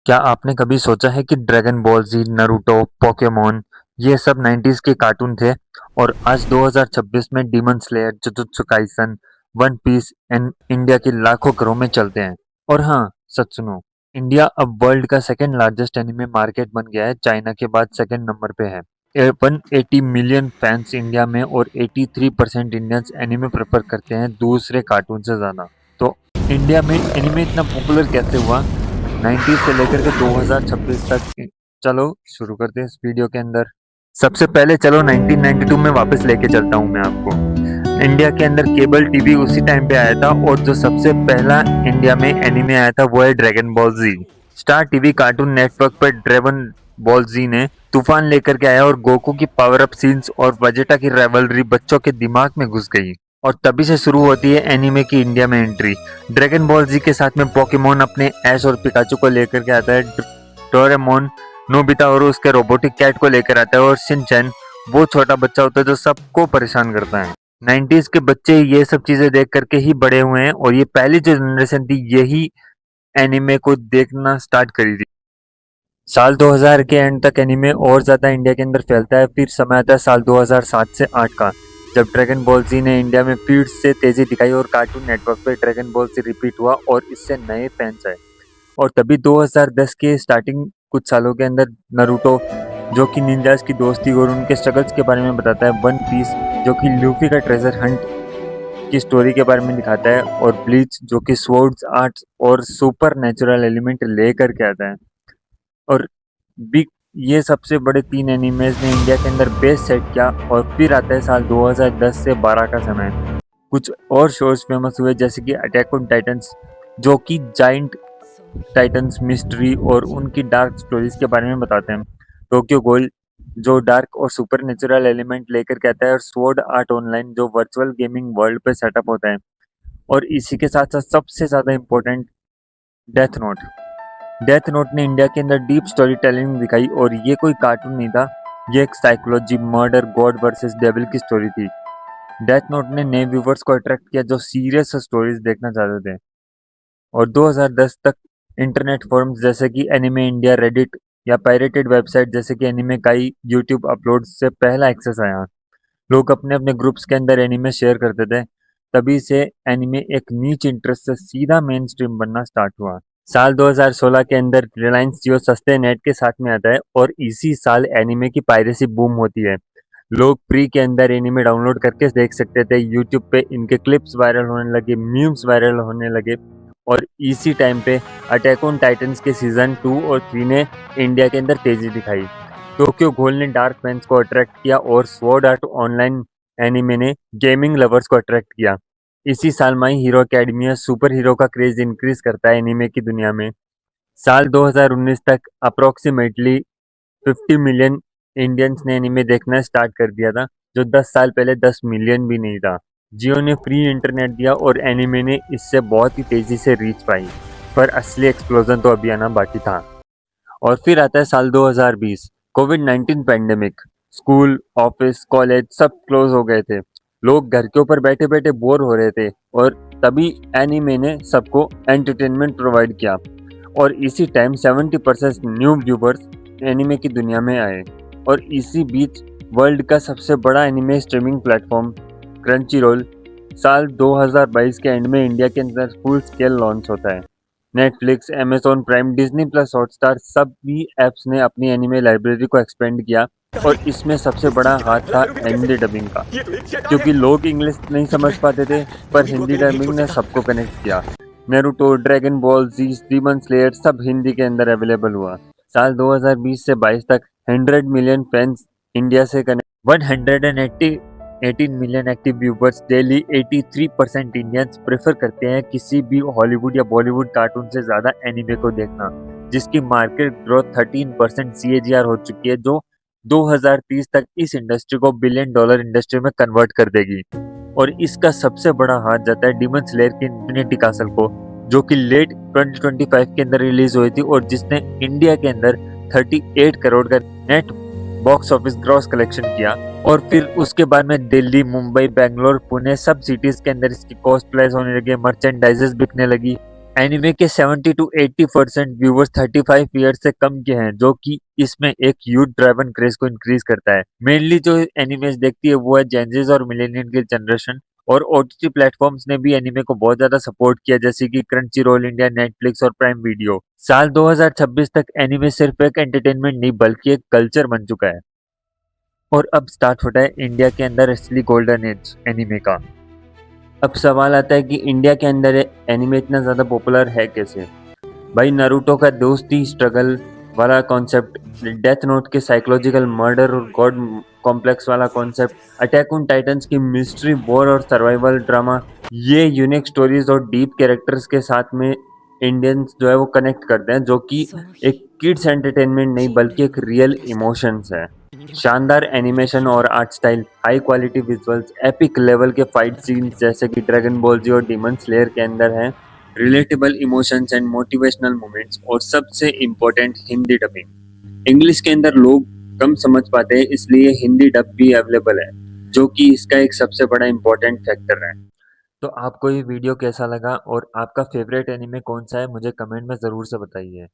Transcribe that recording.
क्या आपने कभी सोचा है कि ड्रैगन बॉल जी, नारुतो, पोकेमोन ये सब 90s के कार्टून थे और आज 2026 में Demon Slayer, Jujutsu Kaisen, One Piece and India की लाखों घरों में चलते हैं। और हाँ, सच सुनो, इंडिया अब वर्ल्ड का सेकंड लार्जेस्ट एनिमे मार्केट बन गया है, चाइना के बाद सेकंड नंबर पे है। 180 मिलियन फैंस इंडिया में और 83% इंडियंस एनिमे प्रेफर करते हैं दूसरे कार्टून से ज्यादा। तो इंडिया में एनिमे इतना पॉपुलर कैसे हुआ 90 से लेकर के 2026 तक। चलो शुरू करते हैं इस वीडियो के अंदर। सबसे पहले चलो 1992 में वापस लेके चलता हूँ मैं आपको। इंडिया के अंदर केबल टीवी उसी टाइम पे आया था और जो सबसे पहला इंडिया में एनिमे आया था वो है ड्रैगन बॉल जी। स्टार टीवी कार्टून नेटवर्क पर ड्रैगन बॉल जी ने तूफान लेकर के आया और गोकू की पावर अप सीन्स और वेजेटा की राइवलरी बच्चों के दिमाग में घुस गई और तभी से शुरू होती है एनीमे की इंडिया में एंट्री। ड्रैगन बॉल जी के साथ में पोकेमोन अपने ऐश और पिकाचू को लेकर के आता है, डोरेमोन नोबिता और उसके रोबोटिक कैट को लेकर आता है और शिनचैन वो छोटा बच्चा होता है जो सबको परेशान करता है। 90s के बच्चे ये सब चीजें देख करके ही बड़े हुए हैं और ये पहली जो जनरेशन थी यही एनीमे को देखना स्टार्ट करी थी। साल 2000 के एंड तक एनीमे और ज्यादा इंडिया के अंदर फैलता है। फिर समय आता है साल 2007 से 8 का, जब ड्रैगन बॉल जी ने इंडिया में फिर से तेजी दिखाई और कार्टून नेटवर्क पे ड्रैगन बॉल जी रिपीट हुआ और इससे नए फैंस आए। और तभी 2010 के स्टार्टिंग कुछ सालों के अंदर नारुतो जो कि निंजास की दोस्ती और उनके स्ट्रगल्स के बारे में बताता है, वन पीस जो कि लूफी का ट्रेजर हंट की स्टोरी के बारे में दिखाता है और ब्लीच जो कि स्वॉर्ड्स आर्ट्स और सुपर नेचुरल एलिमेंट लेकर के आता है। और बिग ये सबसे बड़े तीन एनिमेज ने इंडिया के अंदर बेस सेट किया। और फिर आता है साल 2010 से 12 का समय। कुछ और शोज फेमस हुए जैसे कि अटैक ऑन टाइटंस जो कि जाइंट टाइटंस मिस्ट्री और उनकी डार्क स्टोरीज के बारे में बताते हैं, टोक्यो गोल्ड जो डार्क और सुपर नेचुरल एलिमेंट लेकर के आता है और स्वॉर्ड आर्ट ऑनलाइन जो वर्चुअल गेमिंग वर्ल्ड पे सेटअप होता है। और इसी के साथ साथ सबसे ज्यादा important death note. Death note ने इंडिया के अंदर डीप स्टोरी टेलिंग दिखाई और ये कोई कार्टून नहीं था, ये एक psychology murder God versus devil की स्टोरी थी। डेथ नोट ने नए व्यूवर्स को अट्रैक्ट किया जो सीरियस स्टोरीज देखना चाहते थे। और 2010 तक इंटरनेट फोरम्स जैसे कि एनिमे इंडिया, रेडिट या पायरेटेड वेबसाइट जैसे कि एनिमे काई, यूट्यूब अपलोड से पहला एक्सेस आया। लोग अपने अपने ग्रुप्स के अंदर एनिमे शेयर करते थे। तभी से एनिमे एक नीच इंटरेस्ट से सीधा मेन स्ट्रीम बनना स्टार्ट हुआ। साल 2016 के अंदर रिलायंस जियो सस्ते नेट के साथ में आता है और इसी साल एनिमे की पायरेसी बूम होती है। लोग फ्री के अंदर एनिमे डाउनलोड करके देख सकते थे, यूट्यूब पे इनके क्लिप्स वायरल होने लगे, मीम्स वायरल होने लगे। और इसी टाइम पे अटैक ऑन टाइटंस के सीजन 2 और 3 ने इंडिया के अंदर तेजी दिखाई। टोक्यो घोल ने डार्क फैंस को अट्रैक्ट किया और स्वॉर्ड आर्ट ऑनलाइन एनिमे ने गेमिंग लवर्स को अट्रैक्ट किया। इसी साल माई हीरो अकेडमिया सुपर हीरो का क्रेज इंक्रीज करता है एनिमे की दुनिया में। साल 2019 तक अप्रोक्सीमेटली 50 मिलियन इंडियंस ने एनिमे देखना स्टार्ट कर दिया था, जो 10 साल पहले 10 मिलियन भी नहीं था। जियो ने फ्री इंटरनेट दिया और एनिमे ने इससे बहुत ही तेजी से रीच पाई, पर असली एक्सप्लोजन तो अभी आना बाकी था। और फिर आता है साल 2020, कोविड-19 पैंडेमिक। स्कूल, ऑफिस, कॉलेज सब क्लोज हो गए थे। लोग घर के ऊपर बैठे बैठे बोर हो रहे थे और तभी एनिमे ने सबको एंटरटेनमेंट प्रोवाइड किया। और इसी टाइम 70% न्यू व्यूवर्स एनिमे की दुनिया में आए। और इसी बीच वर्ल्ड का सबसे बड़ा एनिमे स्ट्रीमिंग प्लेटफॉर्म क्रंचीरोल साल 2022 के एंड में इंडिया के अंदर फुल स्केल लॉन्च होता है। Netflix, Amazon prime, Disney plus, Hotstar सभी ऐप्स ने अपनी एनिमे लाइब्रेरी को एक्सपेंड किया। और इसमें सबसे बड़ा हाथ था हिंदी डबिंग का, क्योंकि लोग इंग्लिश नहीं समझ पाते थे, पर हिंदी डबिंग ने सबको कनेक्ट किया। नारुतो, ड्रैगन बॉल जी, डीमन स्लेयर सब हिंदी के अंदर अवेलेबल हुआ। साल 2020 से 22 तक 100 मिलियन फैंस इंडिया से connect, 118 million active viewers daily. 83% Indians prefer करते हैं किसी भी हॉलीवुड या बॉलीवुड कार्टून से ज्यादा एनिमे को देखना, जिसकी मार्केट ग्रोथ 13% CAGR हो चुकी है, जो 2030 तक इस इंडस्ट्री को $1 बिलियन इंडस्ट्री में कन्वर्ट कर देगी। और इसका सबसे बड़ा हाथ जाता है डीमन स्लेयर की इन्फिनिटी कासल को, जो कि लेट 2025 के अंदर रिलीज हुई थी और जिसने इंडिया के अंदर 38 करोड़ का net box office gross collection किया। और फिर उसके बाद में दिल्ली, मुंबई, बेंगलोर, पुणे सब सिटीज के अंदर इसकी कॉस्प्लेस होने लगे, मर्चेंडाइजेस बिकने लगी। एनिमे के 70 टू 80% व्यूवर्स 35 ईयर्स से कम के हैं, जो कि इसमें एक यूथ ड्राइवन क्रेज को इंक्रीज करता है। मेनली जो एनिमेस देखती है वो है जेनजीज और मिलेनियल की जनरेशन, और ओटीटी प्लेटफॉर्म्स ने भी एनिमे को बहुत ज्यादा सपोर्ट किया, जैसे कि क्रंची रोल इंडिया, नेटफ्लिक्स और प्राइम वीडियो। साल 2026 तक एनिमे सिर्फ एक एंटरटेनमेंट नहीं बल्कि एक कल्चर बन चुका है। और अब स्टार्ट होता है इंडिया के अंदर असली गोल्डन एज एनिमे का। अब सवाल आता है कि इंडिया के अंदर एनिमे इतना ज़्यादा पॉपुलर है कैसे। भाई नारुतो का दोस्ती स्ट्रगल वाला कॉन्सेप्ट, डेथ नोट के साइकोलॉजिकल मर्डर और गॉड कॉम्प्लेक्स वाला कॉन्सेप्ट, अटैक ऑन टाइटंस की मिस्ट्री वॉर और सर्वाइवल ड्रामा, ये यूनिक स्टोरीज और डीप कैरेक्टर्स के साथ में इंडियंस जो है वो कनेक्ट करते हैं, जो कि एक किड्स एंटरटेनमेंट नहीं बल्कि एक रियल इमोशंस है। शानदार एनिमेशन और art style, high quality visuals, epic level के फाइट सीन्स जैसे कि ड्रैगन बॉल जी और डीमन स्लेयर के अंदर हैं, relatable emotions and motivational moments, और सबसे इम्पोर्टेंट हिंदी डबिंग। इंग्लिश के अंदर लोग कम समझ पाते हैं, इसलिए हिंदी डब भी अवेलेबल है, जो कि इसका एक सबसे बड़ा इम्पोर्टेंट फैक्टर है। तो आपको ये वीडियो कैसा लगा और आपका फेवरेट एनिमे कौन सा है, मुझे कमेंट में ज़रूर से बताइए।